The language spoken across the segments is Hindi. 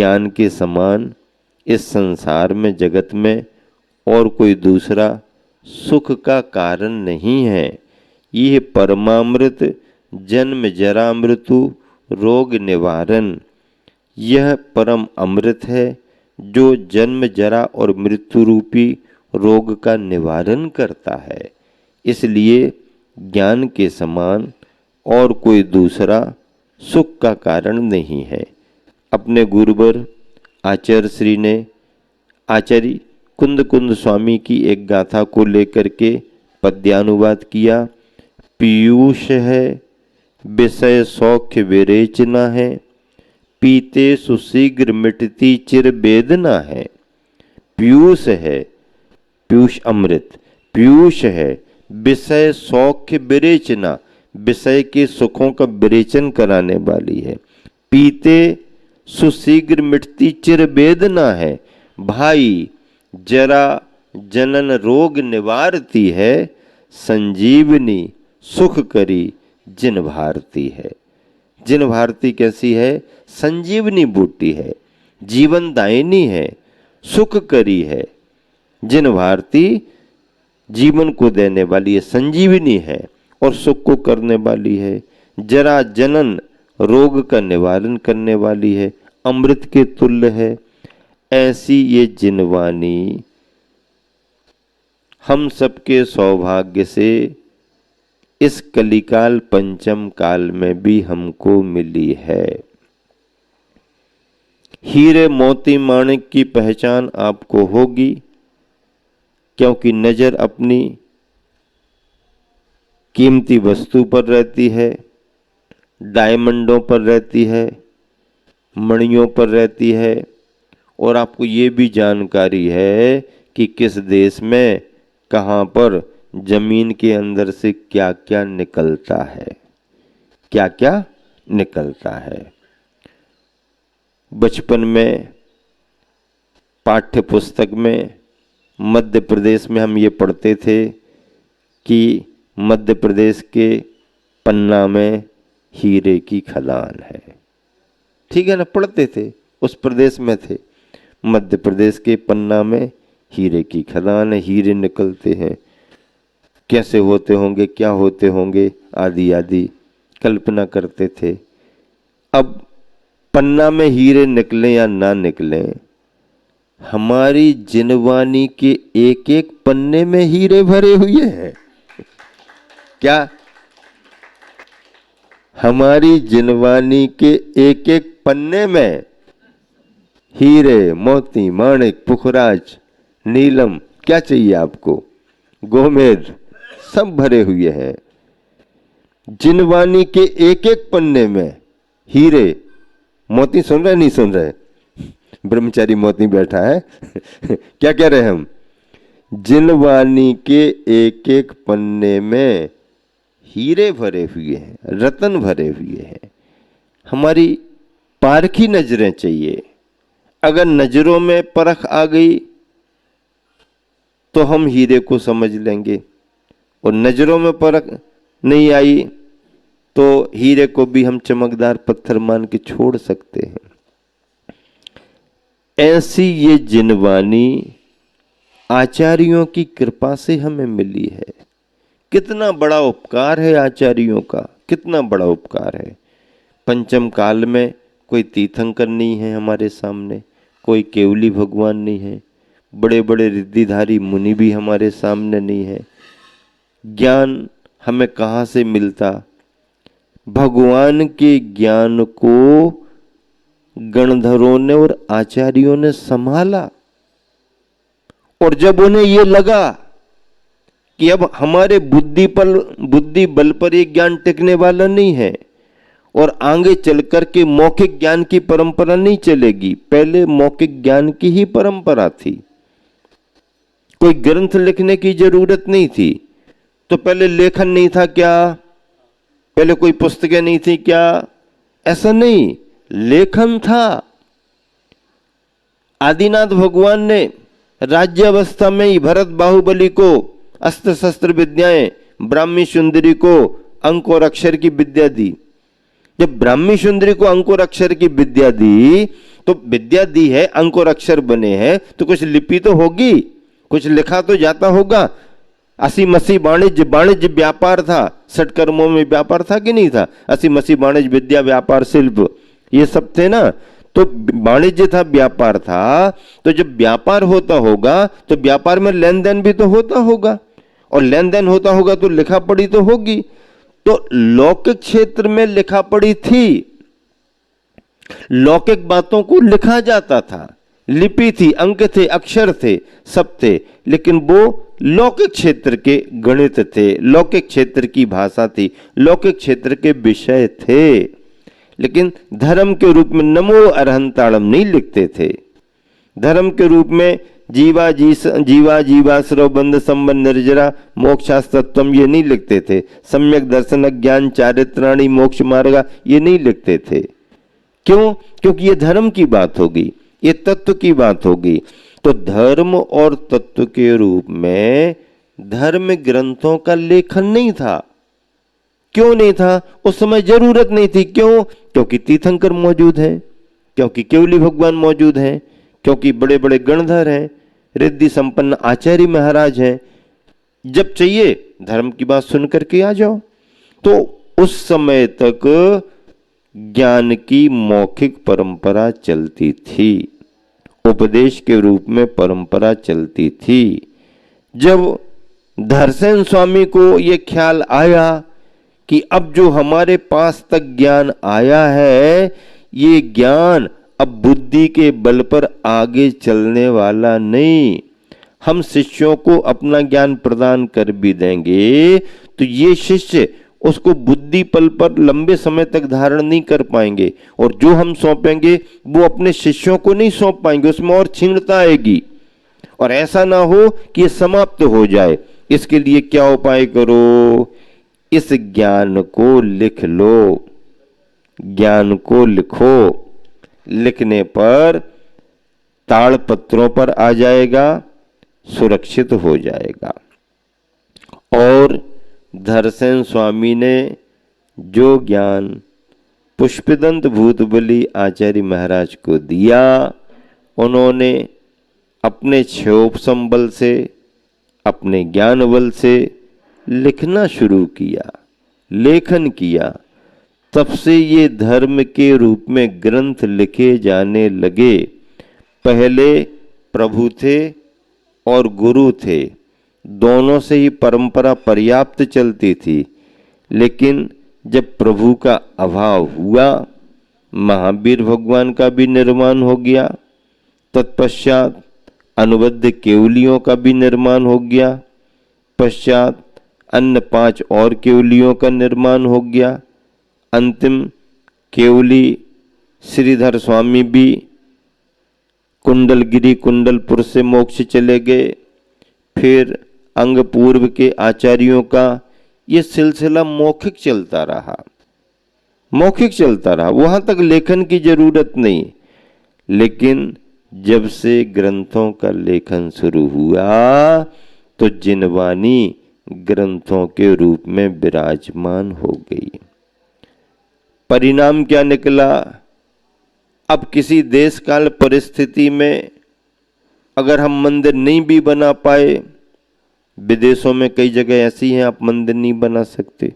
ज्ञान के समान इस संसार में, जगत में और कोई दूसरा सुख का कारण नहीं है। यह परमामृत, जन्म जरा मृत्यु रोग निवारण, यह परम अमृत है जो जन्म जरा और मृत्यु रूपी रोग का निवारण करता है। इसलिए ज्ञान के समान और कोई दूसरा सुख का कारण नहीं है। अपने गुरुवर आचार्य श्री ने आचार्य कुंद कुंद स्वामी की एक गाथा को लेकर के पद्यानुवाद किया। पीयूष है विषय सौख्य विरेचना है, पीते सुशीघ्र मिटती चिर वेदना है। पीयूष है, पीयूष अमृत, पीयूष है विषय सौख्य विरेचना, विषय के सुखों का विरेचन कराने वाली है। पीते सुशीघ्र मिटती चिर वेदना है, भाई जरा जनन रोग निवारती है, संजीवनी सुख करी जिन भारती है। जिन भारती कैसी है? संजीवनी बूटी है, जीवन दायिनी है, सुख करी है। जिन भारती जीवन को देने वाली है, संजीवनी है और सुख को करने वाली है। जरा जनन रोग का निवारण करने वाली है, अमृत के तुल्य है। ऐसी ये जिनवानी हम सबके सौभाग्य से इस कलिकाल पंचम काल में भी हमको मिली है। हीरे मोती माणिक की पहचान आपको होगी, क्योंकि नजर अपनी कीमती वस्तु पर रहती है, डायमंडों पर रहती है, मणियों पर रहती है। और आपको ये भी जानकारी है कि किस देश में कहाँ पर जमीन के अंदर से क्या क्या निकलता है, क्या क्या निकलता है। बचपन में पाठ्य पुस्तक में मध्य प्रदेश में हम ये पढ़ते थे कि मध्य प्रदेश के पन्ना में हीरे की खदान है। ठीक है ना, पढ़ते थे, उस प्रदेश में थे। मध्य प्रदेश के पन्ना में हीरे की खदान है, हीरे निकलते हैं। कैसे होते होंगे, क्या होते होंगे, आदि आदि कल्पना करते थे। अब पन्ना में हीरे निकले या ना निकले, हमारी जिनवानी के एक एक पन्ने में हीरे भरे हुए हैं। क्या? हमारी जिनवानी के एक एक पन्ने में हीरे मोती माणिक पुखराज नीलम, क्या चाहिए आपको, गोमेद, सब भरे हुए हैं। जिनवानी के एक एक पन्ने में हीरे मोती। सुन रहे नहीं सुन रहे? ब्रह्मचारी मोती बैठा है क्या कह रहे हैं हम? जिनवानी के एक एक पन्ने में हीरे भरे हुए हैं, रतन भरे हुए हैं। हमारी पारखी नजरें चाहिए। अगर नजरों में परख आ गई तो हम हीरे को समझ लेंगे, और नजरों में परख नहीं आई तो हीरे को भी हम चमकदार पत्थर मान के छोड़ सकते हैं। ऐसी ये जिनवानी आचार्यों की कृपा से हमें मिली है। कितना बड़ा उपकार है आचार्यों का, कितना बड़ा उपकार है। पंचम काल में कोई तीर्थंकर नहीं है हमारे सामने, कोई केवली भगवान नहीं है, बड़े बड़े रिद्धिधारी मुनि भी हमारे सामने नहीं है। ज्ञान हमें कहाँ से मिलता? भगवान के ज्ञान को गणधरों ने और आचार्यों ने संभाला, और जब उन्हें ये लगा कि अब हमारे बुद्धि बल पर ये ज्ञान टिकने वाला नहीं है और आगे चल करके मौखिक ज्ञान की परंपरा नहीं चलेगी, पहले मौखिक ज्ञान की ही परंपरा थी, कोई ग्रंथ लिखने की जरूरत नहीं थी। तो पहले लेखन नहीं था क्या? पहले कोई पुस्तकें नहीं थी क्या? ऐसा नहीं, लेखन था। आदिनाथ भगवान ने राज्यावस्था में ही भरत बाहुबली को अस्त्र शस्त्र विद्याएं, ब्राह्मी सुंदरी को अंक और अक्षर की विद्या दी। जब ब्राह्मी सुंदरी को अंक और अक्षर की विद्या दी तो विद्या दी है, अंक और अक्षर बने हैं, तो कुछ लिपि तो होगी, कुछ लिखा तो जाता होगा। असी मसी वाणिज्य, वाणिज्य व्यापार था, षटकर्मों में व्यापार था कि नहीं था? असी मसी वाणिज्य, विद्या, व्यापार, शिल्प, ये सब थे ना। तो वाणिज्य था, व्यापार था। तो जब व्यापार होता होगा तो व्यापार में लेन देन भी तो होता होगा, और लेन देन होता होगा तो लिखा पढ़ी तो होगी। तो लौकिक क्षेत्र में लिखा पढ़ी थी, लौकिक बातों को लिखा जाता था, लिपि थी, अंक थे, अक्षर थे, सब थे, लेकिन वो लौकिक क्षेत्र के गणित थे, लौकिक क्षेत्र की भाषा थी, लौकिक क्षेत्र के विषय थे। लेकिन धर्म के रूप में नमो अरहंताड़म नहीं लिखते थे। धर्म के रूप में जीवा जीवाश्रव बंध संबंध निर्जरा मोक्षास्तत्वम ये नहीं लिखते थे। सम्यक दर्शन ज्ञान चारित्राणी मोक्ष मार्गा ये नहीं लिखते थे। क्यों? क्योंकि ये धर्म की बात होगी, ये तत्व की बात होगी। तो धर्म और तत्व के रूप में धर्म ग्रंथों का लेखन नहीं था। क्यों नहीं था? उस समय जरूरत नहीं थी। क्यों? क्योंकि तीर्थंकर मौजूद हैं, क्योंकि केवली भगवान मौजूद हैं, क्योंकि बड़े बड़े गणधर हैं, रिद्धि संपन्न आचार्य महाराज हैं। जब चाहिए धर्म की बात सुन करके आ जाओ। तो उस समय तक ज्ञान की मौखिक परंपरा चलती थी, उपदेश के रूप में परंपरा चलती थी। जब धरसेन स्वामी को ये ख्याल आया कि अब जो हमारे पास तक ज्ञान आया है, ये ज्ञान अब बुद्धि के बल पर आगे चलने वाला नहीं, हम शिष्यों को अपना ज्ञान प्रदान कर भी देंगे तो ये शिष्य उसको बुद्धि पल पर लंबे समय तक धारण नहीं कर पाएंगे, और जो हम सौंपेंगे वो अपने शिष्यों को नहीं सौंप पाएंगे, उसमें और क्षीणता आएगी। और ऐसा ना हो कि ये समाप्त हो जाए। इसके लिए क्या उपाय करो? इस ज्ञान को लिख लो, ज्ञान को लिखो। लिखने पर ताड़पत्रों पर आ जाएगा, सुरक्षित हो जाएगा। और धरसेन स्वामी ने जो ज्ञान पुष्पदंत भूतबली आचार्य महाराज को दिया, उन्होंने अपने क्षोभसम बल से, अपने ज्ञान बल से लिखना शुरू किया, लेखन किया। तब से ये धर्म के रूप में ग्रंथ लिखे जाने लगे। पहले प्रभु थे और गुरु थे, दोनों से ही परंपरा पर्याप्त चलती थी। लेकिन जब प्रभु का अभाव हुआ, महावीर भगवान का भी निर्माण हो गया, तत्पश्चात अनुबद्ध केवलियों का भी निर्माण हो गया, पश्चात अन्य 5 और केवलियों का निर्माण हो गया। अंतिम केवली श्रीधर स्वामी भी कुंडलगिरी कुंडलपुर से मोक्ष चले गए। फिर अंग पूर्व के आचार्यों का ये सिलसिला मौखिक चलता रहा, मौखिक चलता रहा, वहां तक लेखन की जरूरत नहीं। लेकिन जब से ग्रंथों का लेखन शुरू हुआ तो जिनवानी ग्रंथों के रूप में विराजमान हो गई। परिणाम क्या निकला? अब किसी देश काल परिस्थिति में अगर हम मंदिर नहीं भी बना पाए, विदेशों में कई जगह ऐसी हैं आप मंदिर नहीं बना सकते।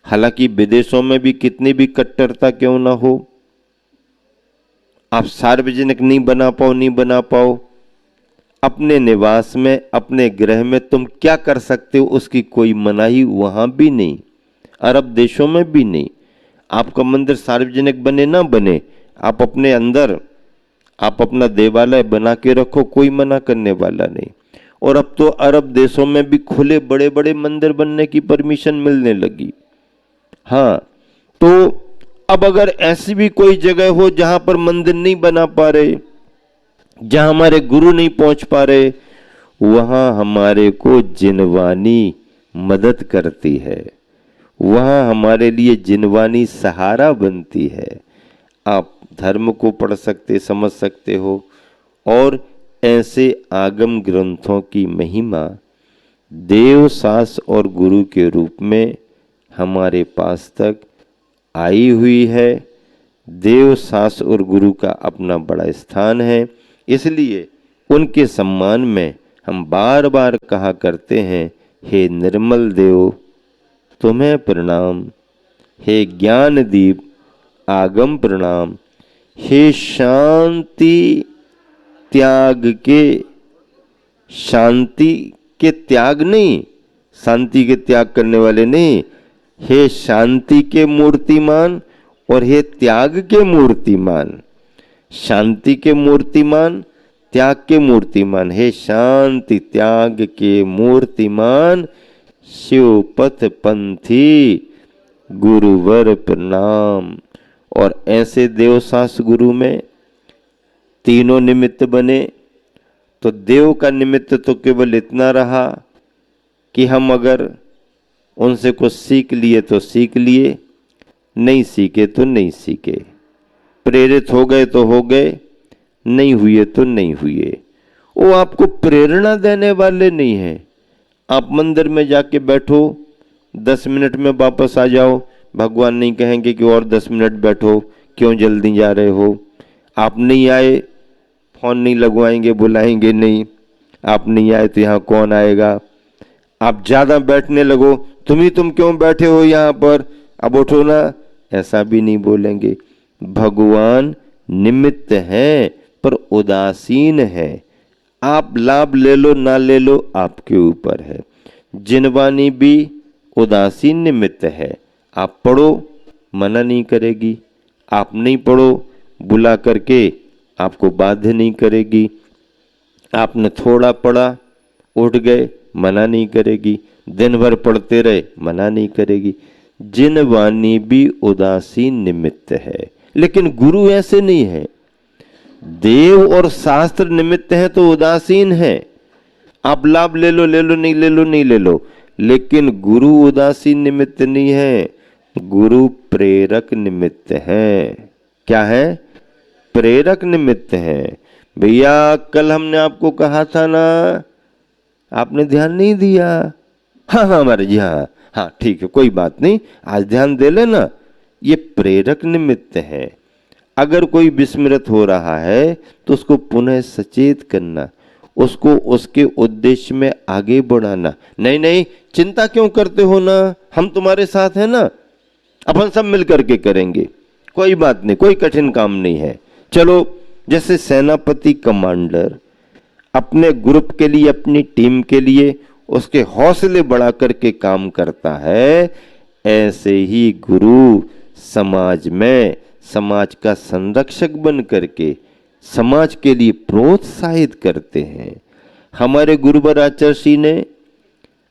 हालांकि विदेशों में भी कितनी भी कट्टरता क्यों ना हो, आप सार्वजनिक नहीं बना पाओ, अपने निवास में, अपने गृह में तुम क्या कर सकते हो उसकी कोई मनाही वहां भी नहीं, अरब देशों में भी नहीं। आपका मंदिर सार्वजनिक बने ना बने, आप अपने अंदर आप अपना देवालय बना के रखो, कोई मना करने वाला नहीं। और अब तो अरब देशों में भी खुले बड़े बड़े मंदिर बनने की परमिशन मिलने लगी। हाँ, तो अब अगर ऐसी भी कोई जगह हो जहां पर मंदिर नहीं बना पा रहे, जहां हमारे गुरु नहीं पहुंच पा रहे, वहां हमारे को जिनवानी मदद करती है, वहां हमारे लिए जिनवानी सहारा बनती है। आप धर्म को पढ़ सकते, समझ सकते हो। और ऐसे आगम ग्रंथों की महिमा देव सास और गुरु के रूप में हमारे पास तक आई हुई है। देव, सास और गुरु का अपना बड़ा स्थान है। इसलिए उनके सम्मान में हम बार बार कहा करते हैं, हे निर्मल देव तुम्हें प्रणाम, हे ज्ञान दीप आगम प्रणाम, हे शांति के त्याग नहीं, शांति के त्याग करने वाले नहीं, हे शांति के मूर्तिमान और हे त्याग के मूर्तिमान। शांति के मूर्तिमान, त्याग के मूर्तिमान, हे शांति त्याग के मूर्तिमान शिवपथ पंथी गुरुवर प्रणाम। और ऐसे देवसास गुरु में तीनों निमित्त बने। तो देव का निमित्त तो केवल इतना रहा कि हम अगर उनसे कुछ सीख लिए तो सीख लिए, नहीं सीखे तो नहीं सीखे, प्रेरित हो गए तो हो गए, नहीं हुए तो नहीं हुए। वो आपको प्रेरणा देने वाले नहीं है। आप मंदिर में जाके बैठो, 10 मिनट में वापस आ जाओ, भगवान नहीं कहेंगे कि और 10 मिनट बैठो, क्यों जल्दी जा रहे हो। आप नहीं आए, फोन नहीं लगवाएंगे, बुलाएंगे नहीं। आप नहीं आए तो यहाँ कौन आएगा। आप ज़्यादा बैठने लगो, तुम क्यों बैठे हो यहाँ पर, अब उठो ना, ऐसा भी नहीं बोलेंगे। भगवान निमित्त हैं पर उदासीन है। आप लाभ ले लो ना ले लो आपके ऊपर है। जिनवानी भी उदासीन निमित्त है। आप पढ़ो, मना नहीं करेगी। आप नहीं पढ़ो, बुला करके आपको बाध्य नहीं करेगी। आपने थोड़ा पढ़ा, उठ गए, मना नहीं करेगी। दिन भर पढ़ते रहे, मना नहीं करेगी। जिनवानी भी उदासीन निमित्त है, लेकिन गुरु ऐसे नहीं है। देव और शास्त्र निमित्त है तो उदासीन है। आप लाभ ले लो, नहीं ले लो, नहीं ले लो। लेकिन गुरु उदासीन निमित्त नहीं है, गुरु प्रेरक निमित्त है। क्या है? प्रेरक निमित्त है। भैया कल हमने आपको कहा था ना, आपने ध्यान नहीं दिया। हाँ महाराज जी, हाँ ठीक है, कोई बात नहीं, आज ध्यान दे लेना। ये प्रेरक निमित्त है। अगर कोई विस्मृत हो रहा है तो उसको पुनः सचेत करना, उसको उसके उद्देश्य में आगे बढ़ाना। नहीं, चिंता क्यों करते हो ना, हम तुम्हारे साथ हैं ना, अपन सब मिल करके करेंगे, कोई बात नहीं, कोई कठिन काम नहीं है। चलो, जैसे सेनापति कमांडर अपने ग्रुप के लिए, अपनी टीम के लिए उसके हौसले बढ़ा करके काम करता है, ऐसे ही गुरु समाज में समाज का संरक्षक बन करके समाज के लिए प्रोत्साहित करते हैं। हमारे गुरुवर आचार्य ने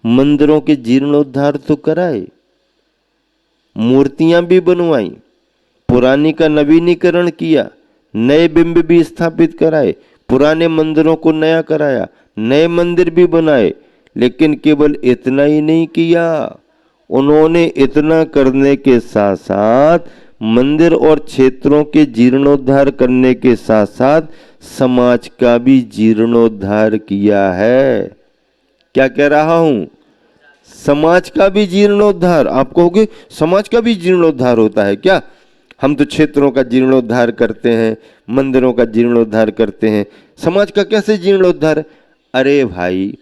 मंदिरों के जीर्णोद्धार तो कराए, मूर्तियां भी बनवाई, पुरानी का नवीनीकरण किया, नए बिंब भी स्थापित कराए, पुराने मंदिरों को नया कराया, नए मंदिर भी बनाए। लेकिन केवल इतना ही नहीं किया, उन्होंने इतना करने के साथ साथ मंदिर और क्षेत्रों के जीर्णोद्धार करने के साथ साथ समाज का भी जीर्णोद्धार किया है। क्या कह रहा हूं? समाज का भी जीर्णोद्धार। आप कहोगे समाज का भी जीर्णोद्धार होता है क्या? हम तो क्षेत्रों का जीर्णोद्धार करते हैं, मंदिरों का जीर्णोद्धार करते हैं, समाज का कैसे जीर्णोद्धार? अरे भाई,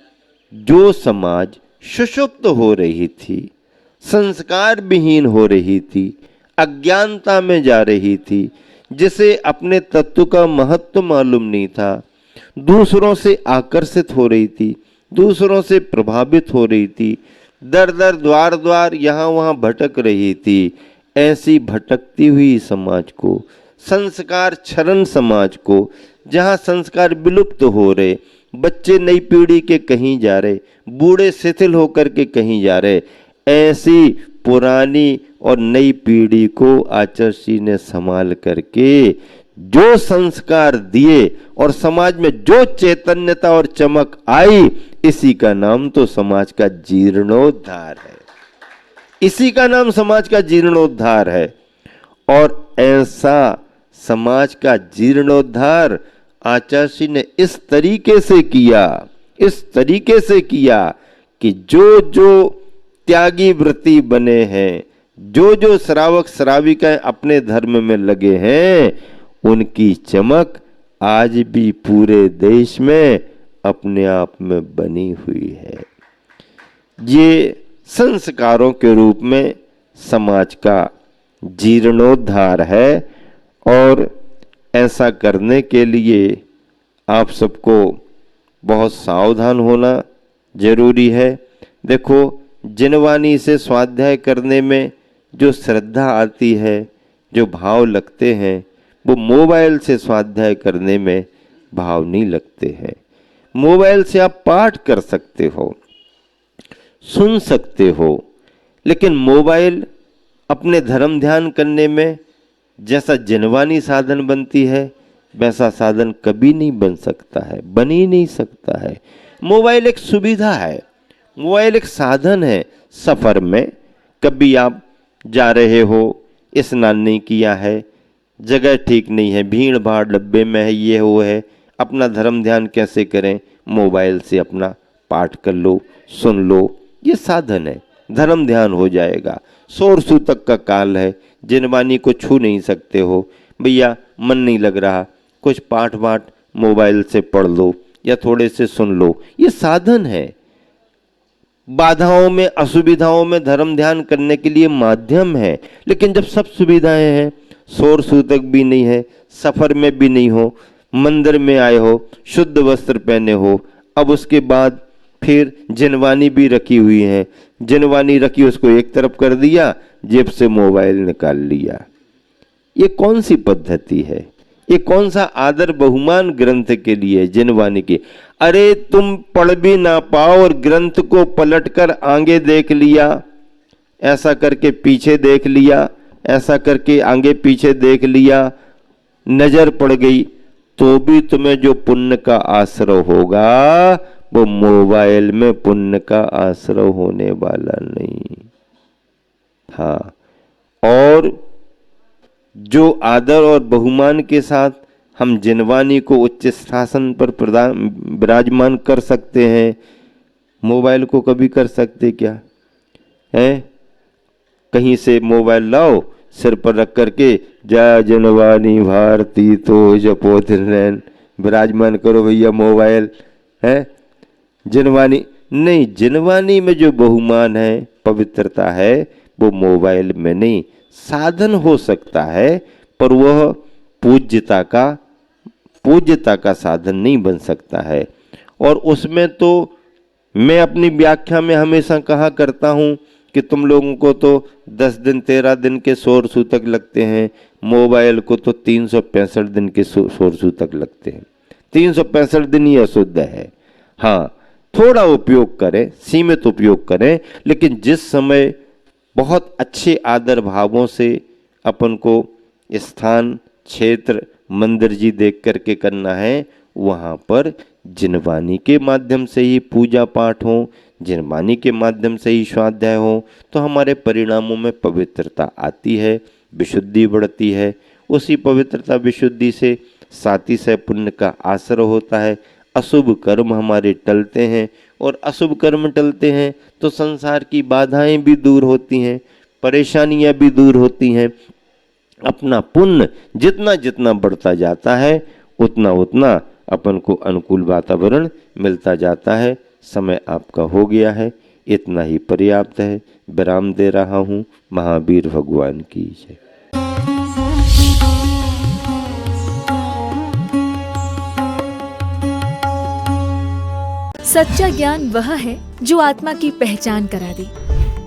जो समाज सुषुप्त हो रही थी, संस्कार विहीन हो रही थी, अज्ञानता में जा रही थी, जिसे अपने तत्व का महत्व मालूम नहीं था, दूसरों से आकर्षित हो रही थी, दूसरों से प्रभावित हो रही थी, दर दर द्वार द्वार यहाँ वहाँ भटक रही थी, ऐसी भटकती हुई समाज को, संस्कार क्षरण समाज को, जहाँ संस्कार विलुप्त हो रहे, बच्चे नई पीढ़ी के कहीं जा रहे, बूढ़े शिथिल होकर के कहीं जा रहे, ऐसी पुरानी और नई पीढ़ी को आचार्य ने संभाल करके जो संस्कार दिए और समाज में जो चैतन्यता और चमक आई, इसी का नाम तो समाज का जीर्णोद्धार है। इसी का नाम समाज का जीर्णोद्धार है। और ऐसा समाज का जीर्णोद्धार आचार्य ने इस तरीके से किया कि जो जो त्यागी वृत्ति बने हैं, जो जो श्रावक श्राविकाएं अपने धर्म में लगे हैं, उनकी चमक आज भी पूरे देश में अपने आप में बनी हुई है। ये संस्कारों के रूप में समाज का जीर्णोद्धार है और ऐसा करने के लिए आप सबको बहुत सावधान होना जरूरी है। देखो, जिनवानी से स्वाध्याय करने में जो श्रद्धा आती है, जो भाव लगते हैं, वो मोबाइल से स्वाध्याय करने में भाव नहीं लगते हैं। मोबाइल से आप पाठ कर सकते हो, सुन सकते हो, लेकिन मोबाइल अपने धर्म ध्यान करने में जैसा जिनवानी साधन बनती है, वैसा साधन कभी नहीं बन सकता है, बन ही नहीं सकता है। मोबाइल एक सुविधा है, मोबाइल एक साधन है। सफ़र में कभी आप जा रहे हो, स्नान नहीं किया है, जगह ठीक नहीं है, भीड़ भाड़ डब्बे में है, ये वो है, अपना धर्म ध्यान कैसे करें? मोबाइल से अपना पाठ कर लो, सुन लो, ये साधन है, धर्म ध्यान हो जाएगा। शोर सूतक का काल है, जिनवानी को छू नहीं सकते हो, भैया मन नहीं लग रहा, कुछ पाठ वाठ मोबाइल से पढ़ लो या थोड़े से सुन लो, ये साधन है। बाधाओं में, असुविधाओं में धर्म ध्यान करने के लिए माध्यम है। लेकिन जब सब सुविधाएं हैं, शोर सूतक भी नहीं है, सफर में भी नहीं हो, मंदिर में आए हो, शुद्ध वस्त्र पहने हो, अब उसके बाद फिर जिनवानी भी रखी हुई है, जिनवानी रखी, उसको एक तरफ कर दिया, जेब से मोबाइल निकाल लिया, ये कौन सी पद्धति है? ये कौन सा आदर बहुमान ग्रंथ के लिए, जिनवानी के? अरे तुम पढ़ भी ना पाओ और ग्रंथ को पलटकर आगे देख लिया, ऐसा करके पीछे देख लिया, ऐसा करके आगे पीछे देख लिया, नजर पड़ गई, तो भी तुम्हें जो पुण्य का आश्रय होगा वो मोबाइल में पुण्य का आश्रय होने वाला नहीं। हाँ, और जो आदर और बहुमान के साथ हम जिनवानी को उच्च शासन पर विराजमान कर सकते हैं, मोबाइल को कभी कर सकते क्या है? कहीं से मोबाइल लाओ, सिर पर रख करके जय जिनवानी भारती तो जपो दिन विराजमान करो भैया, मोबाइल है। जिनवानी नहीं, जिनवानी में जो बहुमान है, पवित्रता है, वो मोबाइल में नहीं। साधन हो सकता है, पर वह पूज्यता का साधन नहीं बन सकता है। और उसमें तो मैं अपनी व्याख्या में हमेशा कहा करता हूँ कि तुम लोगों को तो 10 दिन 13 दिन के शोर सूतक लगते हैं, मोबाइल को तो 365 दिन के शोर सूतक लगते हैं। 365 दिन ही अशुद्ध है। हाँ, थोड़ा उपयोग करें, सीमित उपयोग करें, लेकिन जिस समय बहुत अच्छे आदर भावों से अपन को स्थान, क्षेत्र, मंदिर जी देख करके करना है, वहाँ पर जिनवानी के माध्यम से ही पूजा पाठ हो, जिनवानी के माध्यम से ही स्वाध्याय हो, तो हमारे परिणामों में पवित्रता आती है, विशुद्धि बढ़ती है। उसी पवित्रता विशुद्धि से साथी से पुण्य का आश्रय होता है, अशुभ कर्म हमारे टलते हैं, और अशुभ कर्म टलते हैं तो संसार की बाधाएं भी दूर होती हैं, परेशानियां भी दूर होती हैं। अपना पुण्य जितना जितना बढ़ता जाता है, उतना उतना अपन को अनुकूल वातावरण मिलता जाता है। समय आपका हो गया है, इतना ही पर्याप्त है। विराम दे रहा हूँ। महावीर भगवान की जय। सच्चा ज्ञान वह है जो आत्मा की पहचान करा दे,